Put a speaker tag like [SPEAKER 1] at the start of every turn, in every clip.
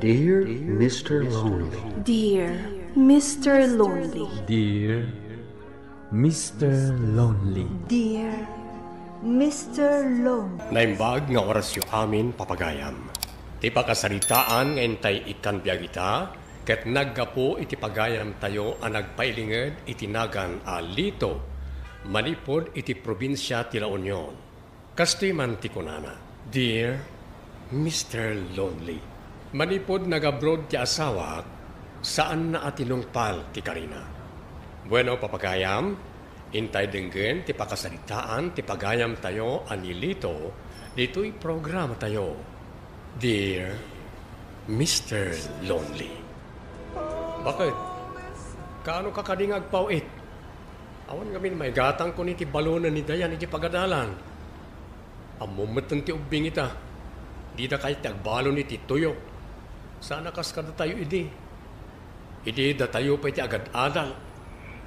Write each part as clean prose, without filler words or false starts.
[SPEAKER 1] Dear Mr. Lonely.
[SPEAKER 2] Dear Mr. Lonely.
[SPEAKER 3] Dear Mr. Lonely.
[SPEAKER 2] Dear Mr. Lonely.
[SPEAKER 4] Naimbag nga orasyo amin papagayam. Ti pakasaritaan nga intay ikan biyagita, ket naggapo iti pagayam tayo ang nagpailinged itinagan alito, manipod iti probinsya ti La Union. Kastoy man ti kunana, Dear Mr. Lonely. Manipod nag-abroad ti asawa, saan na atinungpal ti Karina. Bueno papagayam, intay denggen ti pakasaritaan ti pagayam tayo anilito, dito'y programa tayo. Dear Mr. Lonely. Bakit? Kaano ka kading agpawit? Awan gamin may gatang ko ni ti balonan ni Dayan iti pagadalan. Amumetan ti ubing ita. Di na kahit agbalon ni ti tuyo. Sana kas kada tayo idi. Idi da tayo pa iti agad-adal.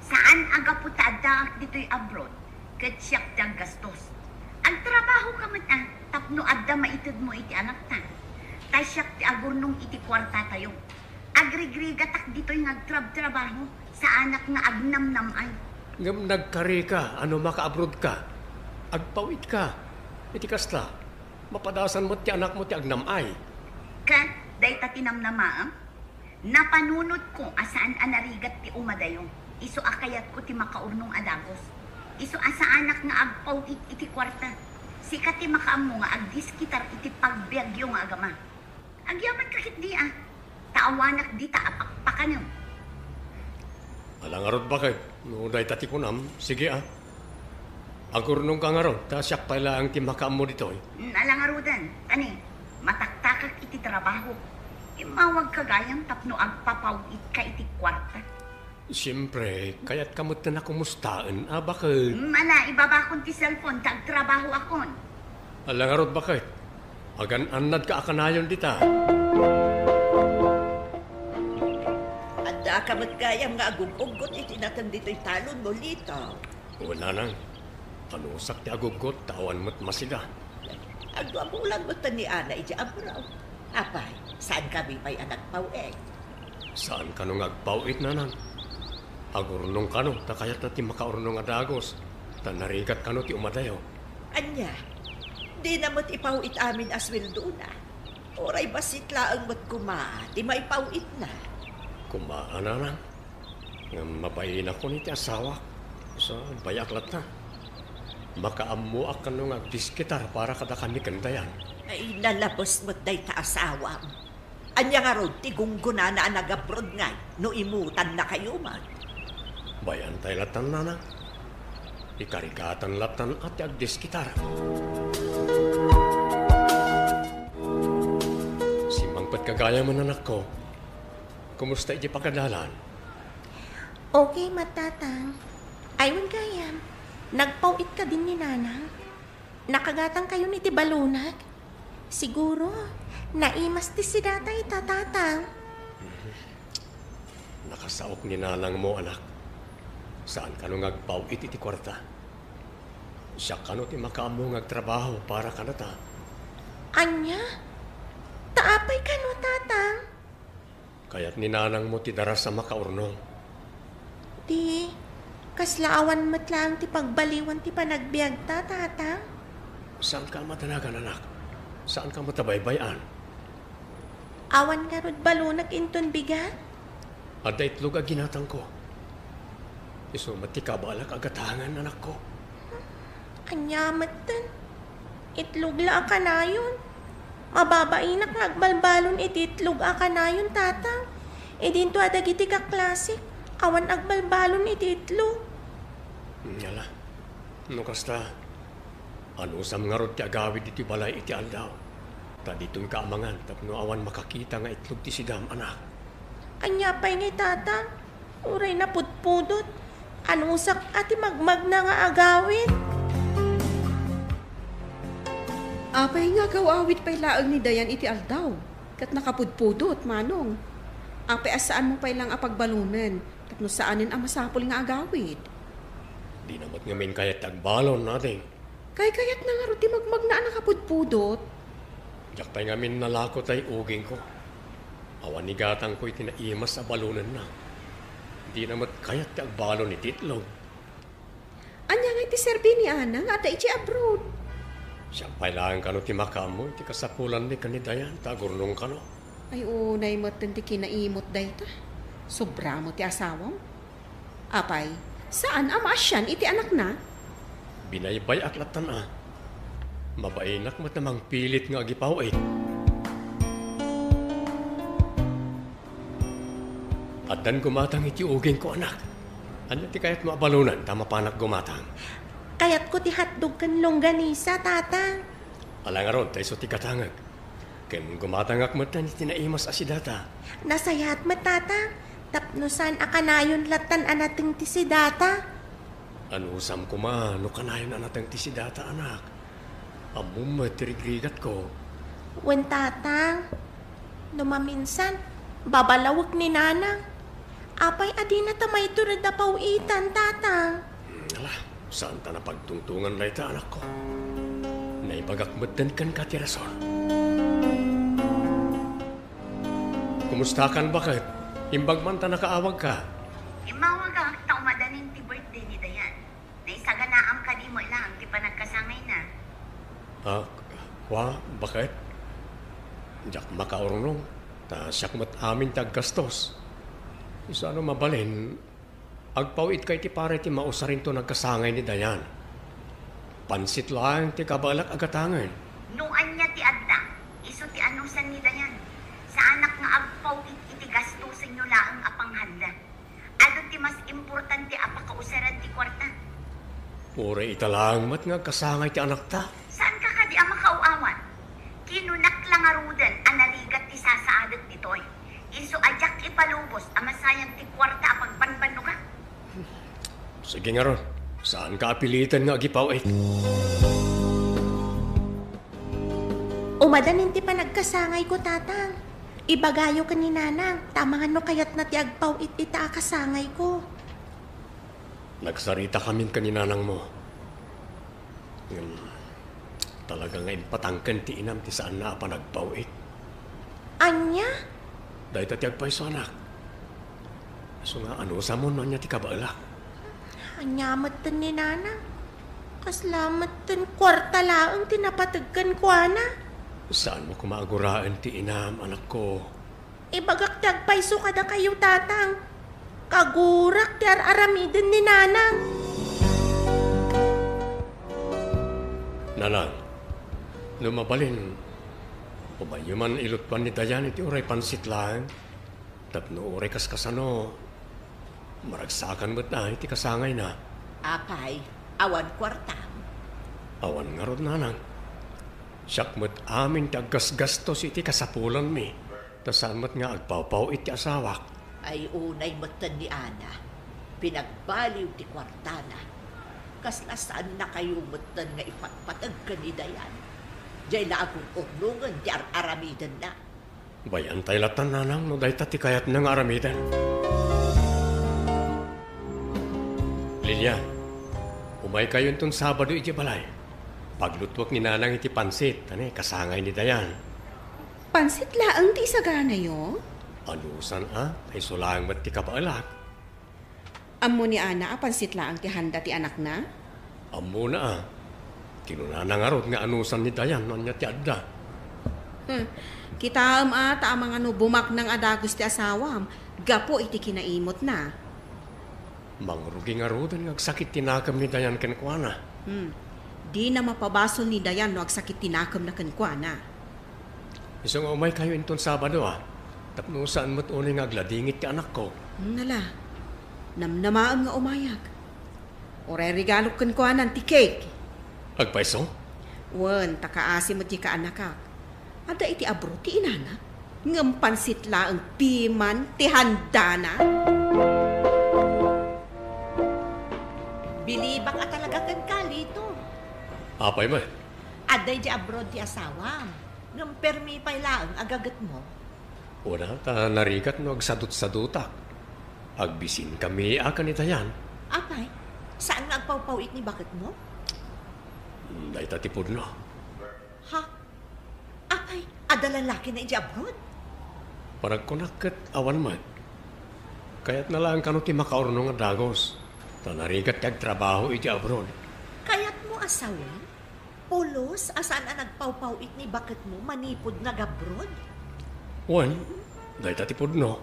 [SPEAKER 5] Saan aga po tadak dito'y abroad? Kat siyak dang gastos. Ang trabaho ka man tapno adda maitid mo iti anak ta. Tay siyak ti agurnong iti kwarta tayo. Agrigrigatak dito'y ngagtrab-trabaho sa anak nga agnam-nam ay.
[SPEAKER 4] Ngam nagkari ka, ano maka-abroad ka. Agpawit ka. Iti kasta, mapadasan mo ti anak mo ti agnamay.
[SPEAKER 5] Ka, day ta tinamnamaam? Napanunod ko asaan anarigat ti umadayong. Iso akayat ko ti makaurnong adagos. Iso asa anak nga agpawit iti kwarta. Sikat ti makaam nga agdiskitar iti pagbiagyo nga agama. Agyaman kakit di Taawanak di taapakpakan yung.
[SPEAKER 4] Alangarod bakit? No, day tati ko nam. Sige Agurnong ka nga ron, siyak pala ang timakaam mo dito
[SPEAKER 5] Alangarudan, tani, mataktakak iti trabaho. Imawag kagayang tapno agpapawit ka iti kwarta.
[SPEAKER 4] Siyempre, kaya't kamot na nakumustaan, bakit?
[SPEAKER 5] Mana, ibabakon ti cellphone, tagtrabaho akon.
[SPEAKER 4] Alangarod bakit? Agan-anad ka akanayon dita.
[SPEAKER 6] Anda ka magkayam nga agugugot itinatan dito'y talon mo lito.
[SPEAKER 4] Wala nang. Panusak ti agugot, tawan mo't masida.
[SPEAKER 6] Ando amulang mo ni Ana iti abraw. Apay, saan kami pa'y anak pawet?
[SPEAKER 4] Saan ka nung agpawit na nang? Agurnong ka no, takayat na ti makaurnong adagos. Tanarigat ka no ti umadayo.
[SPEAKER 6] Anya, di na mo't ipawit amin aswil doon Oray basit laang mo't ti may pawit na.
[SPEAKER 4] Kumaan na nang. Mabayin ako ni ti asawa. So, bayaklat na. Makaamuak ka nung agdiskitar para kadakan ni kandayan.
[SPEAKER 6] Ay, nalabos mo't day ta asawam. Anya nga ron, tigungguna na nag-abroad nga, no imutan na kayo man.
[SPEAKER 4] Bayan tayo latan na nang. Ikarigatan latan at agdiskitar. Simangpat kagaya man anak ko. Kumusta iti pagkadalan?
[SPEAKER 7] Okay, matatang. Ayun gayam. Nagpawit ka din ni Nanang. Nakagatang kayo ni Tibalunag. Siguro, naimas ti si datay tatatang.
[SPEAKER 4] Nakasaok ni Nanang mo, anak. Saan ka nung agpawit iti kwarta? Siya ka no ti makaamo ngagtrabaho para kanata.
[SPEAKER 7] Anya? Taapay ka no, tatang?
[SPEAKER 4] Kaya't ni Nanang mo ti daras sa makaurnong.
[SPEAKER 7] Di, kaslaawan mo't lang ti pagbaliwan ti panagbiag ta, tatang?
[SPEAKER 4] Saan ka matanagan, anak? Saan ka matabaybayan?
[SPEAKER 7] Awan nga rod balunag inton bigat?
[SPEAKER 4] At itlog ginatang ko. Isumat ti kabalak agatangan, anak ko.
[SPEAKER 7] Anyamat tan. Itlog la ka na yun. Mababainak ngagbalbalon iti itlog ka na yun, tatang. E dinto adagiti ka klasik. Awan agbalbalon iti itlog.
[SPEAKER 4] Yala. No kasta. Ano sam nga rod ti agawid iti balay iti aldaw. Ta dito'y kaamangan tapno awan makakita nga itlog ti sidam, anak.
[SPEAKER 7] Anya pa'y ngay, tatang. Uray na putpudot. Anusak ati magmag na nga agawid.
[SPEAKER 8] Apay nga gawawit pa'y laang ni Dayan iti aldaw. Kat nakapudpudot, manong. Apay asaan mo pa'y lang apagbalunan. Tapno saanin ang masapol nga agawid.
[SPEAKER 4] Di namat ngamin kaya tagbalon natin.
[SPEAKER 8] Kayat na nga ruti magmag na nakapudpudot.
[SPEAKER 4] Jak pa'y ngamin nalako tay uging ko. Awan ni gatang ko'y tinaimas sa balunan na. Di namat kayat ti agbalo ni Titlog.
[SPEAKER 8] Anya nga iti serbi ni Ana nga ada iti abroad.
[SPEAKER 4] Siya pailangan ka no ti makamo, ti kasapulan ni kanidayan, tagurnong ka no.
[SPEAKER 8] Ay unay mo ti kinaimot dayta. Sobra mo ti asawam. Apay, saan amasyan iti anak na?
[SPEAKER 4] Binaybay aklatan Mabainak mat namang pilit nga agipaw At dan gumatang iti uging ko anak. Ano ti kayat maabalunan, tama panak gumatang.
[SPEAKER 7] Kayat ko ti hatdog kan longganisa, tata.
[SPEAKER 4] Alang aron, tayo so ti katangag. Ken gumatangak mat na tinaimas asidata.
[SPEAKER 7] Nasayat mo, tata. Tapnusan akanayon latan anating ti sidata.
[SPEAKER 4] Ano usam ko ma, no kanayon anatang ti sidata anak. Amum matirigrigat ko.
[SPEAKER 7] Wen tata, numaminsan, babalawag ni nanang. Apay adi na tamay turad na pauitan, tata.
[SPEAKER 4] Ala, saan ta na pagtungtungan na ita anak ko? Naibagakmatan kan katirason. Kumusta kan bakit? Imbag man ta nakaawag ka.
[SPEAKER 5] Imawag ang taumadanin ti birthday ni Dayan. Naisaganaam ka di mo lang, di pa nagkasangay na.
[SPEAKER 4] Bakit? Diyak makaurunong. Ta siyak mat amin taggastos. Isa ano mabalin, agpawit kay ti pare ti mausarin to nagkasangay ni Dayan. Pansit lang ti kabalak agatangan.
[SPEAKER 5] Nuan niya ti adda, iso ti anusan ni Dayan. Sa anak nga agpawit iti gastusin nyo laang apanghanda. Ano ti mas importante apakausaran ti kwarta?
[SPEAKER 4] Ure italang mat nga kasangay ti anak ta.
[SPEAKER 5] Saan ka kadi ang makauawan? Kinunak lang arudan ang narigat ti sasaadat nitoy. Iso ajak ipalubos ang masayang ti kwarta apag banbano ka.
[SPEAKER 4] Sige nga ron, saan ka apilitan nga agipawit?
[SPEAKER 7] Umadanin ti panagkasangay ko, tatang. Ibagayo ka ni nanang, tamangan no kayat na ti agpaw ita kasangay ko.
[SPEAKER 4] Nagsarita kami kaninanang mo. Talaga nga patangkan ti inam ti saan na pa nagpawit.
[SPEAKER 7] Anya?
[SPEAKER 4] Dahil ti agpaiso anak. So nga ano sa mo niya ti kabalak.
[SPEAKER 7] Anyamat tan ni nanang. Kaslamat tan kwarta laang tinapatagkan ko, ana.
[SPEAKER 4] Saan mo kumaaguraan ti inam, anak ko?
[SPEAKER 7] Ibagak tagpaiso kada kayo, tatang. Kagurak ti aramiden ni nanang.
[SPEAKER 4] Nanang, lumabalin. Ubayo man ilutpan ni Dayan iti uray pansit lang. Tapno uray kaskasano. Maragsakan mo't na iti kasangay na.
[SPEAKER 6] Apay, awan kwarta.
[SPEAKER 4] Awan nga ron, nanang. Siyak mo't amin ti aggasgastos iti kasapulan mi. Tasan mo't nga agpawpaw iti asawak.
[SPEAKER 6] Ay unay matan ni Ana. Pinagbaliw ti kwartana. Kaslasaan na kayo matan nga ipagpatag ka ni Dayan. Diyay na akong uhnungan ti aramidan na.
[SPEAKER 4] Bayan tayo latan, nanang, no dahi ti kayat ng aramidan. Lilian, umay kayo itong Sabado iti balay. Paglutwak ni nanang iti pansit, kasangay ni Dayan.
[SPEAKER 8] Pansit laang ti isagana yo?
[SPEAKER 4] Anusan ay sulang mat ti kabaalak.
[SPEAKER 8] Ammo ni Ana pansit laang ti handa ti anak na?
[SPEAKER 4] Ammo na Kinunana nga rod nga anusan ni Dayan no niya ti adda.
[SPEAKER 8] Kita taamang bumak ng adagos ti asawam. Gapo iti kinaimot na.
[SPEAKER 4] Mangrugi nga rod nga agsakit tinakam ni Dayan kenkwana.
[SPEAKER 8] Di na mapabasol ni Dayan no agsakit tinakam na kenkwana.
[SPEAKER 4] Isang umay kayo inton Sabado Tapno saan mo't unay nga agladingit ti anak ko.
[SPEAKER 8] Nala, namnamaam nga umayag. Oray regalo kenkwana ti cake.
[SPEAKER 4] Agpaiso?
[SPEAKER 8] Wan, takaasi mo ti kaanakak. Ada iti abro ti inana. Ngampansit laang piman ti handana.
[SPEAKER 6] Bilibak at talaga kang kalito.
[SPEAKER 4] Apay mo?
[SPEAKER 6] Aday di abroad ti asawam. Ngam permi pa'y laang agagat mo.
[SPEAKER 4] Una, ta narigat no agsadot-sadutak. Agbisin kami akan itayan.
[SPEAKER 6] Apay, saan nga agpawpawit ni bakit mo?
[SPEAKER 4] Dahil tatipod no.
[SPEAKER 6] Ha? Apay, ada lalaki na iti abroad?
[SPEAKER 4] Panagkunak awan man. Kaya't na lang kano ti makaurno nga dagos. Tanarigat kag trabaho iti abroad.
[SPEAKER 6] Kaya't mo asawa? Pulos, asan ang nagpawpawit ni bakit mo manipod nag-abroad?
[SPEAKER 4] Wan, dahil tatipod no.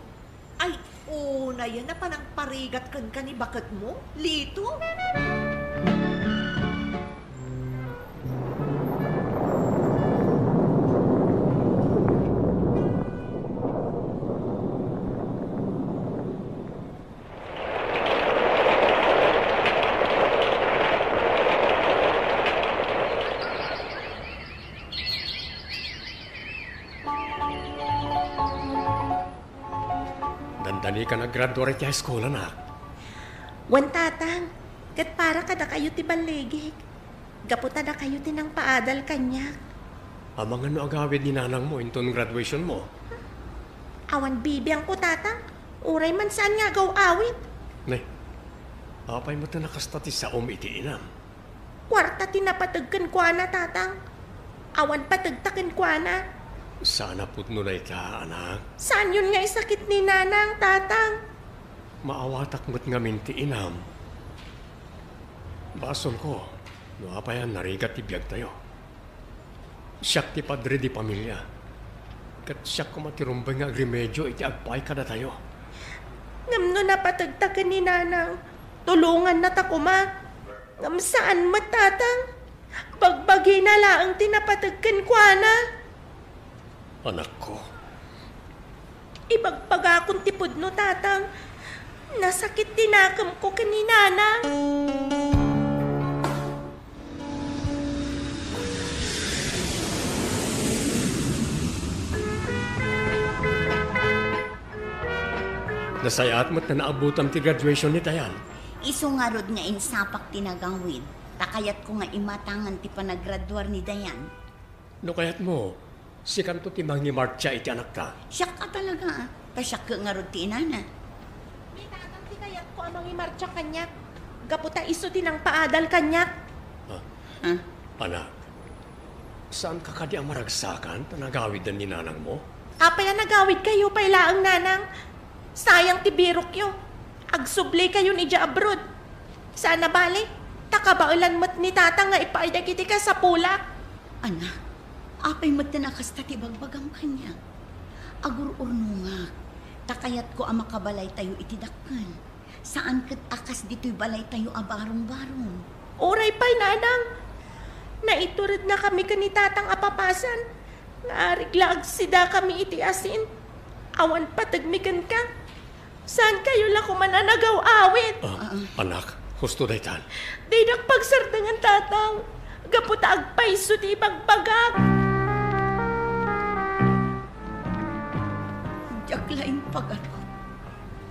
[SPEAKER 6] Ay, una yan na panang parigat kan ka ni bakit mo? Lito?
[SPEAKER 4] Dandani ka nag-graduate high school, anak.
[SPEAKER 7] Wan tatang, kat para ka na kayo ti baligig. Gaputa na kayo ti nang paadal kanyak.
[SPEAKER 4] Amang ano agawid ni nanang mo inton graduation mo?
[SPEAKER 7] Awan bibiyang ko tatang, uray man saan nga gaw awit.
[SPEAKER 4] Ne, apay mo ta nakastati sa iti inam.
[SPEAKER 7] Kwarta tinapatagkan kwa na tatang. Awan patagtakan kwa na.
[SPEAKER 4] Sana putno na ita, anak.
[SPEAKER 7] Saan yun nga isakit ni nanang tatang?
[SPEAKER 4] Maawatak mo't nga minti inam. Bason ko, no apayan narigat ibiyag tayo. Siyak ti padre di pamilya. Kat siyak ko matirumbay nga agrimedyo iti agpay kada tayo.
[SPEAKER 7] Ngam no napatagtakan ni nanang. Tulungan na ta kuma. Ngam saan matatang? Bagbagi na laang tinapatagkan kwa na.
[SPEAKER 4] Anak ko.
[SPEAKER 7] Ibagpaga akong tipod no tatang. Nasakit tinakam ko kaninana.
[SPEAKER 4] Nasayat mo't na naabutam ti graduation ni Tayan.
[SPEAKER 5] Iso nga rod nga insapak tinagawid. Takayat ko nga imatangan ti panaggraduar ni Dayan.
[SPEAKER 4] No kayat mo, si kanto ti mangi marcha iti anak ta.
[SPEAKER 5] Siyak ka talaga. Kasyak ka nga rod ti inana.
[SPEAKER 7] May tatang ti kayat ko amang imarcha kanyak. Gaputa iso tinang paadal kanyak.
[SPEAKER 5] Huh?
[SPEAKER 4] Anak, saan ka kadi ang maragsakan tanagawid ni nanang mo?
[SPEAKER 7] Apay nagawid kayo pailaang nanang. Sayang ti birok yo. Agsubli kayo ni ja abroad. Sana bali, takabaulan mo't ni tatang nga ipaidag iti ka sa pulak.
[SPEAKER 5] Anak, apay magtanakas ta ti bagbagam kanya. Agur-urno nga. Takayat ko ang makabalay tayo iti dakkan. Saan kat akas dito'y balay tayo abarong-barong.
[SPEAKER 7] Oray pa'y nanang. Naiturad na kami ka ni tatang apapasan. Naariglaag sida kami iti asin. Awan patagmikan ka. Saan kayo lang kumananagaw awit?
[SPEAKER 4] Anak, husto daytan.
[SPEAKER 7] Di nakpagsardangan tatang. Gaputa agpaiso ti ipagbagak.
[SPEAKER 5] Diyak laing pagano.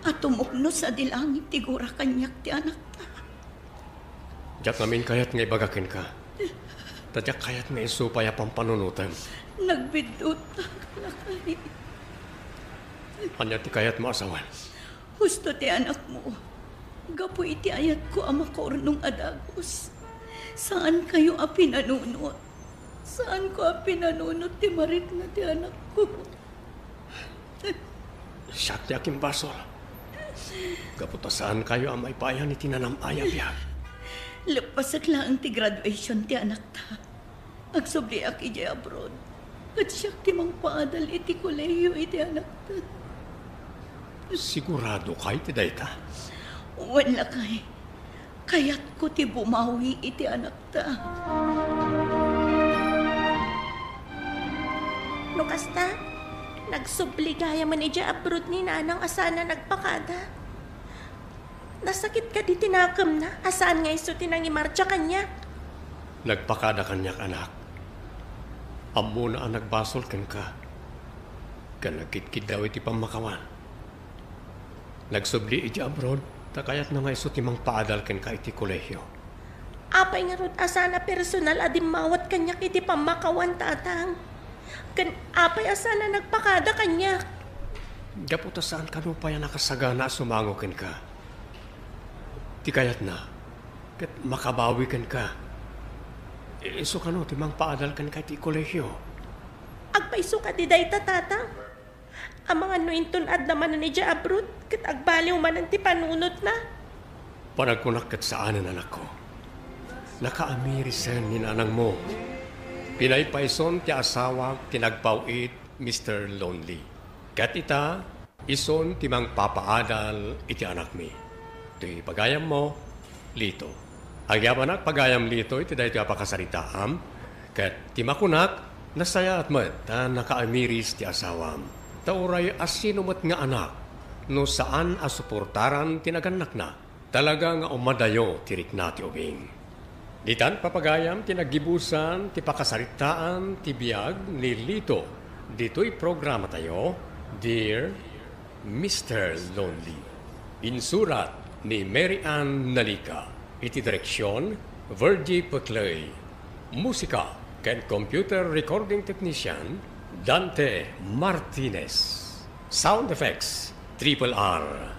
[SPEAKER 5] At tumukno sa dilangit tigura kanyak ti anak ta.
[SPEAKER 4] Diyak namin kayat nga ibagakin ka. Tadyak kayat nga isupaya pampanunutan.
[SPEAKER 5] Nagbidot na kalakay.
[SPEAKER 4] Anya ti kayat mo asawan.
[SPEAKER 5] Gusto ti anak mo. Gapo iti ayat ko ang makaurnong adagos. Saan kayo a pinanunot? Saan ko a pinanunot ti marit na ti anak ko?
[SPEAKER 4] Siya ti aking basol. Gaputa saan kayo ang maipayan ni tinanam ayabiyag.
[SPEAKER 5] Lapasag lang ti graduation ti anak ta. Agsubli ak iti abroad. At siya ti mang paadal iti kolehiyo iti anak ta.
[SPEAKER 4] Sigurado kay ti dayta.
[SPEAKER 5] Wala kay. Kaya't ko ti bumawi iti anak ta.
[SPEAKER 7] No kasta, nagsubli gaya man iti abroad ni nanang asana nagpakada. Nasakit ka di tinakam na, asaan nga iso tinang imarcha kanya.
[SPEAKER 4] Nagpakada kanyak anak. Amo na ang nagbasol kan ka. Kanagkit-kit daw iti pamakawan. Nagsubli iti abroad, takayat na nga iso timang paadal kan ka iti kolehiyo.
[SPEAKER 7] Apay nga rod asana personal adim mawat kanyak iti pamakawan tatang. Kan apay asana nagpakada kanyak.
[SPEAKER 4] Gaputa saan ka no pa yan nakasagana sumango kan ka. Ti kayat na, kat makabawi kan ka. Iso ka no, timang paadal kan ka iti kolehiyo.
[SPEAKER 7] Agpaiso ka di dayta tatang. Ang mga nuinton at naman na ni Jabrut, kat agbaliw man ang tipanunot na.
[SPEAKER 4] Panagkunak kat saanan anak ko. Nakaamirisan ni nanang mo. Pinaypayson ti asawa tinagpawit Mr. Lonely. Kat ita, ison timang papaadal iti anak mi. Iti pagayam mo, Lito. Agyabanak pagayam Lito, iti dahi iti apakasaritaam. Kat timakunak, nasaya at mat, nakaamiris ti asawam. Tauray asinumat nga anak, no saan asuportaran tinaganak na. Talaga nga umadayo tirik na ti ubing. Ditan papagayam tinagibusan ti pakasaritaan ti biyag ni Lito. Dito'y programa tayo, Dear Mr. Lonely. Insurat ni Mary Ann Nalica. Iti direksyon, Virgie Putley. Musika ken computer recording technician, Dante Martinez. Sound effects, Triple R.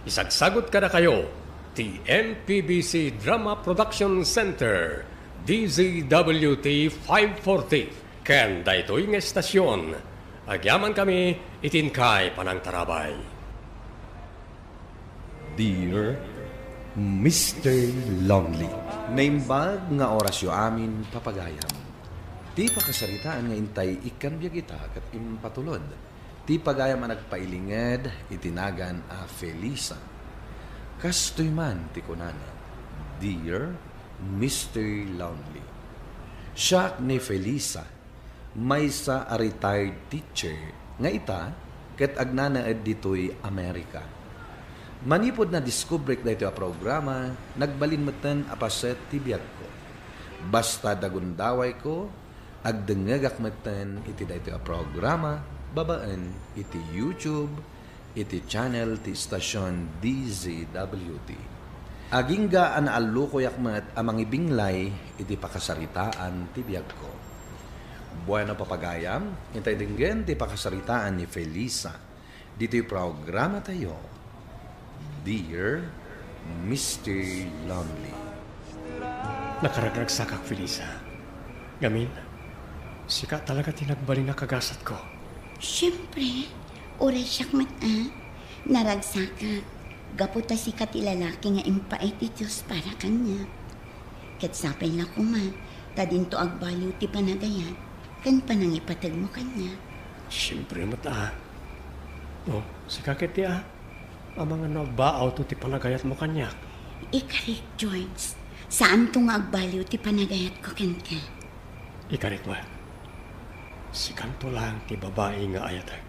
[SPEAKER 4] Isagsagot ka na kayo, ti NPBC Drama Production Center, DZWT 540. Ken daytoy nga estasyon, agyaman kami itinkay panang tarabay.
[SPEAKER 9] Dear Mr. Lonely, naimbag nga orasyo amin papagayam. Ti pakasaritaan nga intay ikanbya kita kat impatulod. Ti pagayam ang nagpailinged itinagan a Felisa. Kastoy man ti kunana, Dear Mr. Lonely. Siya ni Felisa, may sa a retired teacher nga ita ket agnanaed ditoy Amerika. Manipod na discovery dito a programa, nagbalinmatan apaset ti biyag ko. Basta dagundaway ko, agdengagak matan iti dito a programa, babaan iti YouTube, iti channel ti stasyon DZWT. Agingga an alluko yakmat amang ibinglay iti pakasaritaan ti biyag ko. Bueno papagayam, intay dinggen ti pakasaritaan ni Felisa. Dito'y programa tayo, Dear Mr. Lonely.
[SPEAKER 4] Nakaragragsakak, Felisa. Gamin, sika talaga tinagbali na kagasat ko.
[SPEAKER 5] Siyempre, oray siyak naragsakak. Gaputa sikat ilalaki nga impait itios para kanya. Katsapay na kuman, tadinto agbaliw ti panagayat, kan panangipatag mo kanya.
[SPEAKER 4] Siyempre mata. Oh, sikakit ti ang mga nagbaaw to ti panagayat mo kanya.
[SPEAKER 5] Ikarik, George. Saan to nga agbaliw ti panagayat ko kanka?
[SPEAKER 4] Ikarik mo. Si kanto lang ti babae nga ayatag.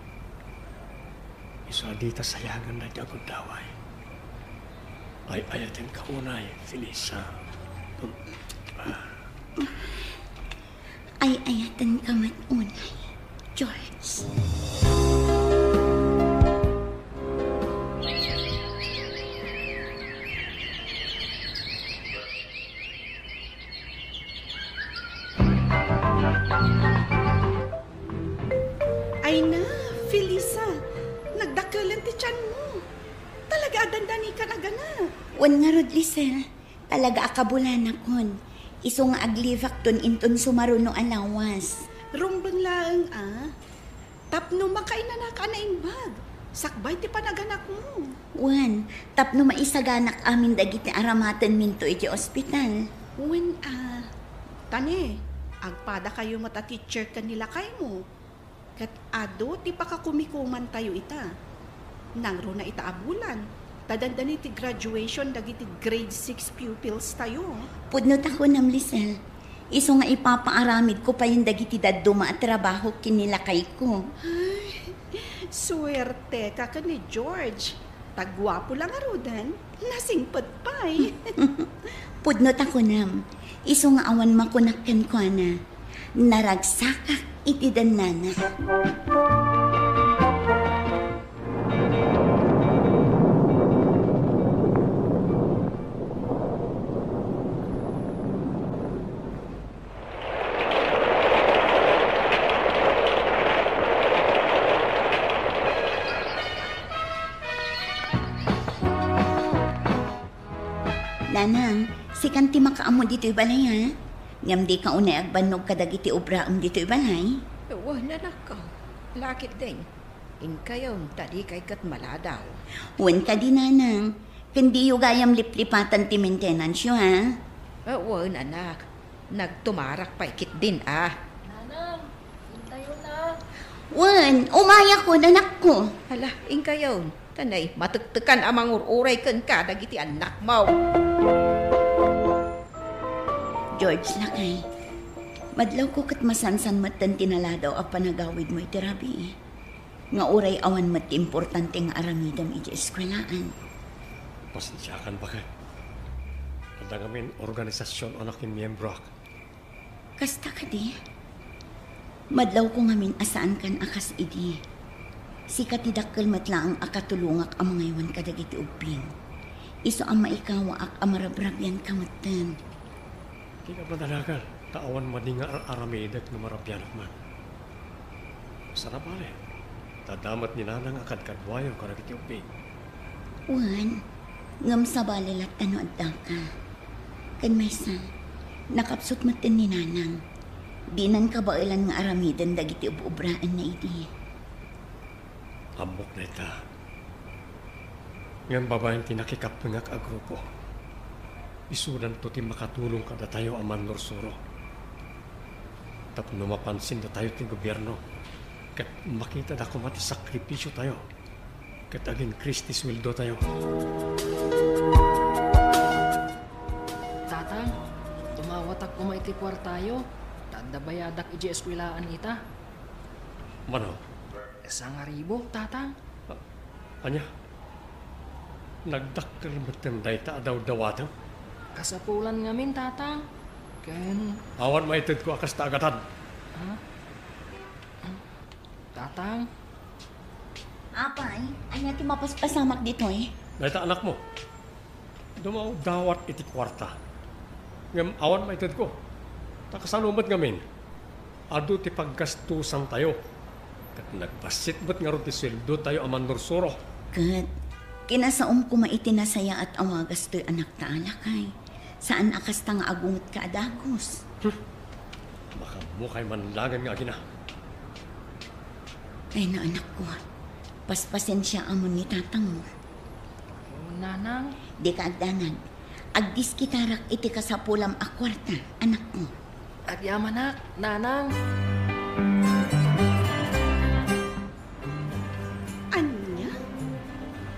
[SPEAKER 4] Iso adita sayangan na di agod daway. Ay ayatin ka unay, Felisa.
[SPEAKER 5] Ay ayatan ka mat unay, George.
[SPEAKER 8] Ay na, Felisa, nagdakalan ti tiyan mo. Talaga adandani ka na gana.
[SPEAKER 5] Wan nga rod, Lisel. Talaga akabulan akon. Iso nga aglivak ton inton sumaruno alawas.
[SPEAKER 8] Rumbang laang Tapno makain na ka na imbag. Sakbay ti panaganak mo.
[SPEAKER 5] Wan, tapno maisaganak amin dagiti aramatan minto iti ospital.
[SPEAKER 8] Wan tane, agpada kayo mata teacher kanila kay mo. Kat ado ti pakakumikuman tayo ita. Nangro na ita abulan. Tadandani ti graduation dagiti grade 6 pupils tayo.
[SPEAKER 5] Pudnot ako nam, Lisel. Iso nga ipapaaramid ko pa yung dagiti daduma at trabaho kinilakay ko.
[SPEAKER 8] Ay, swerte ka ni George. Tagwapo lang arudan. Nasingpad pa'y.
[SPEAKER 5] Pudnot ako nam. Iso nga awan makunakkan ko na. Naragsakak iti danana. Nanang, si kanti makaamo dito'y balay ha? Ngam di ka unay agbanog kadagiti obraam dito'y balay?
[SPEAKER 10] Wala na ka. Lakit din.
[SPEAKER 6] Inkayon, tadi kay kat maladaw.
[SPEAKER 5] Wen ka di nanang. Kundi yung gayam liplipatan ti maintenance yun, ha?
[SPEAKER 6] Wan, anak. Nagtumarak pa ikit din, ah.
[SPEAKER 7] Nanang, hintayo na.
[SPEAKER 5] Wen, umaya ko, anak ko.
[SPEAKER 6] Hala, inkayon. Tanay, matagtakan amang ururay kan ka, dagiti anak mo.
[SPEAKER 5] George lakay. Madlaw ko kat masansan matan tinaladaw a panagawid mo iti rabi. Nga uray awan mat importante nga aramidam iti eskwelaan.
[SPEAKER 4] Pasensyakan ba ka? Ada ngamin organisasyon anak yung miyembro ak.
[SPEAKER 5] Kasta ka di? Madlaw ko ngamin asaan kan akas idi. Si katidakkel matlaang akatulungak ang mga iwan kadagiti uping. Iso ang maikawa ak amarabrabyan kamatan.
[SPEAKER 4] Di ka madalagal. Taawan madinga aramidak na marabyanak man. Sarap bale. Tadamat ni nanang akad kadwayo kadagiti uping.
[SPEAKER 5] Wan, ngam sa balilat ano adda ka. Kan maysa, nakapsot matin ni nanang. Dinan ka ba ilan nga aramidan dagiti ubraan na idi.
[SPEAKER 4] Ambok na ita. Ngayon babaeng tinakikapangak a grupo. Isudan to ti makatulong kada tayo aman norsuro. Tapos mapansin na tayo ti gobyerno. Kat makita na kumati sakripisyo tayo. Kat aging Kristi sweldo tayo.
[SPEAKER 10] Tatang, tumawatak ko maiti kwartayo. Tanda bayadak iji eskwilaan ita.
[SPEAKER 4] Mano?
[SPEAKER 10] 1,000, tatang.
[SPEAKER 4] Anya? Nagdakkel matenday ta daw dawatan?
[SPEAKER 10] Kasapulan ngamin, tatang. Ken...
[SPEAKER 4] Awan maitid ko akas taagatan.
[SPEAKER 10] Ha? Tatang?
[SPEAKER 5] Apay, anya ti mapaspasamak dito eh.
[SPEAKER 4] Dahita anak mo. Dumaw dawat iti kwarta. Ngam awan maitid ko. Takasanumat ngamin. Adu ti paggastusan tayo. Kat nagbasit ba't nga ron ti sweldo tayo aman norsuro.
[SPEAKER 5] Kat, kinasaom ko maitinasaya at awagas to'y anak ta alakay. Saan akas ta nga agungot ka adagos?
[SPEAKER 4] Baka mukhay manlagan nga gina.
[SPEAKER 5] Ay na anak ko, paspasen siya amon ni tatang mo.
[SPEAKER 10] Nanang?
[SPEAKER 5] Di ka agdanag. Agdis kitarak iti kasapulam akwarta, anak ko.
[SPEAKER 10] Agyamanak, nanang.
[SPEAKER 8] Anya?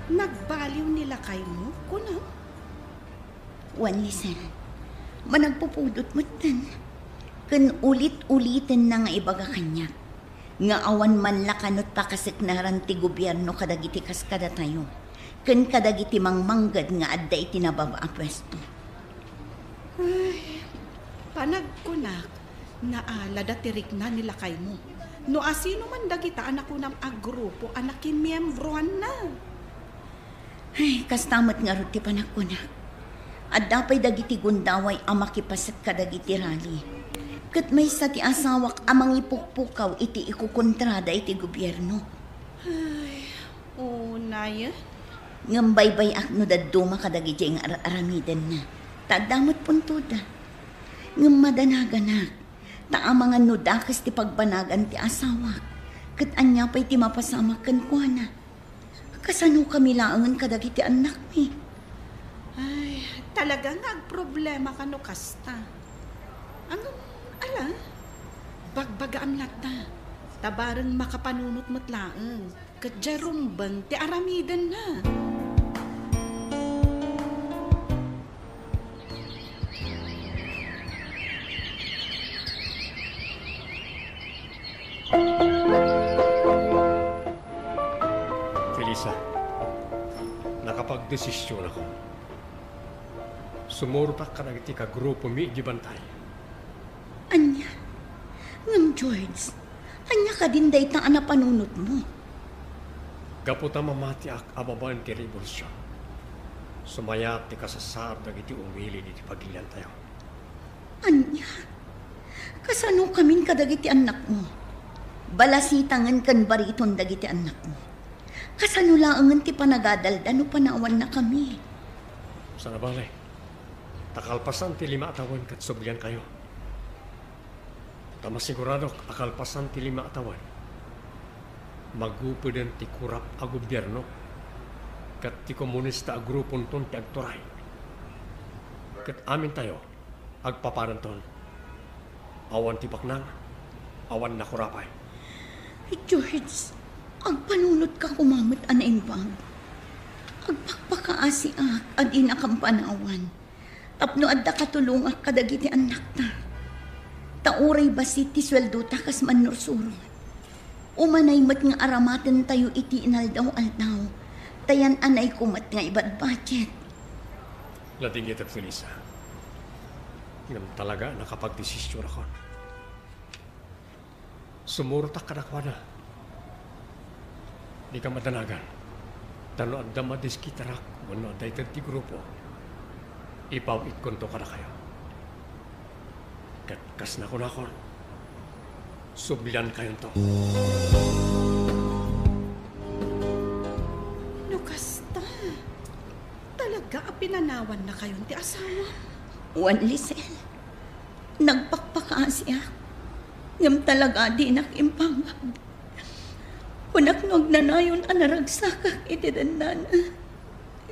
[SPEAKER 8] Nagbaliw nila kay mo? Kunang?
[SPEAKER 5] Wan lisan, managpupudot mo tan. Kan ulit-ulitin na nga ibaga kanya. Nga awan man lakanot pa kasiknaran ti gobyerno kadagiti kaskada tayo. Kan kadagiti mangmanggad nga adda iti nababa a pwesto.
[SPEAKER 8] Ay, panagkunak, naala datirik na nila kay mo. No asino man dagita anak ko ng agrupo, anak yung miyembrohan na.
[SPEAKER 5] Ay, kastamat nga ruti panagkunak. At dapay dagiti gundaway ang makipasat kadagiti rali. Kat may sa ti asawak amang ipukpukaw iti ikukontrada iti gobyerno.
[SPEAKER 8] Ay, unay.
[SPEAKER 5] Ngambaybay ak no daduma kadagiti ang aramiden na. Tadamot puntuda. Ngam madanaganak. Ta mga nudakas ti pagbanagan ti asawak. Kat anya pa'y ti mapasamakan ko na. Kasano kami laangan kadagiti anak mi.
[SPEAKER 8] Ay, talaga nagproblema ka no kasta. Ang, ala, bagbagaan lata. Tabarang makapanunot matlaang. Kadjarumban ti aramidan na.
[SPEAKER 4] Felisa, nakapagdesisyon ako. Sumurtak ka na iti ka grupo mi gibantay.
[SPEAKER 5] Anya, ngam George, anya ka din day ta anapanunot mo.
[SPEAKER 4] Gaputa mamati ak ababan ti revolusyon. Sumayat ti kasasar dagiti umili iti pagilian tayo.
[SPEAKER 5] Anya, kasano kamin kadagiti anak mo? Balasitangan kan bariton dagiti anak mo. Kasano laangan ti panagadaldan no panawan na kami.
[SPEAKER 4] Sana balay, takalpasan ti 5 atawan kat soblian kayo. Tama sigurado akalpasan ti 5 atawan. magupuden ti kurap a gobyerno kat ti komunista a grupon ton ti agturay. Kat amin tayo agpaparanton. Awan ti baknang, awan na kurapay.
[SPEAKER 5] George, agpanunod ka kumamit anaingbang. Agpakpakaasi adi na kampanawan. Tapno adda katulungak kadagiti anak ta. Tauray basit ti sweldo ta kas manursuro. Umanay mat nga aramatan tayo iti inaldaw-aldaw. Tayan anay kumat nga ibad budget.
[SPEAKER 4] Latinggit at Felisa. Ngam talaga nakapagdesisyon ako. Sumurtak ka na kwa na. Di ka madanagan. Tano at damadis kitarak, wano day ti grupo. Ipawit konto ka na kayo. Katkas na ko na ako. Sublian kayo to.
[SPEAKER 8] Lukasta. Talaga pinanawan na kayon ti asawa.
[SPEAKER 5] Juan Lisel, nagpakpakaasya. Ngam talaga di nakimpangag. Kunaknog na nayon anaragsakak iti danana.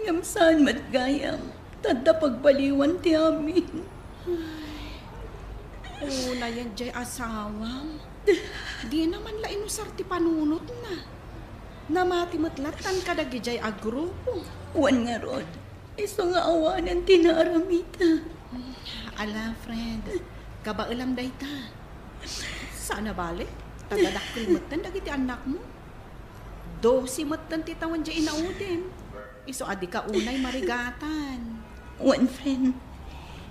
[SPEAKER 5] Ngam saan matgayam, tanda pagbaliwan ti amin.
[SPEAKER 8] Una yan jay asawam. Di naman la inusar ti panunot na. Namatimatlatan kadagi jay agrupo.
[SPEAKER 5] Juan nga rod, iso nga awanan tinaramita.
[SPEAKER 8] Ala, friend, kabailam day ta. Sana balik? Tagalakil matan dagiti anak mo. 12 matan ti tawan dya inaudin. Iso adi ka unay marigatan.
[SPEAKER 5] One friend,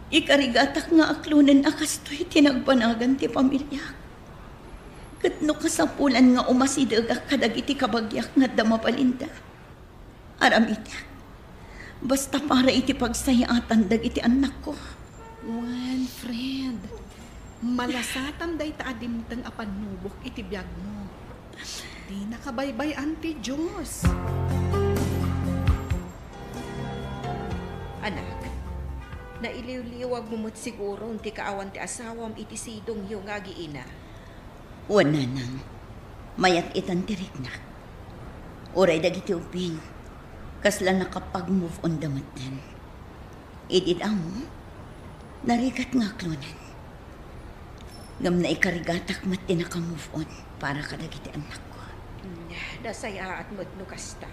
[SPEAKER 5] ikarigatak nga aklunan akastoy tinagbanagan ti pamilya. Katno kasapulan nga umasidag kadagiti kabagyak nga damapalinda. Aramita, basta para iti pagsayatan dagiti anak ko.
[SPEAKER 8] One friend, malasatan day ta adimtang apanubok iti biyag mo. Di nakabaybay anti Diyos.
[SPEAKER 7] Anak, nailiw-liwag mo siguro ti kaawan ti asawam iti sidong yung agiina.
[SPEAKER 5] Wala nang mayat itan tirik na. Uray dagiti uping, kasla nakapag-move on damatan. Idid amo, narigat nga klunan. Ngam na ikarigatak mat tinaka-move on para kadagiti anak ko.
[SPEAKER 7] Nasaya at magnukas ta.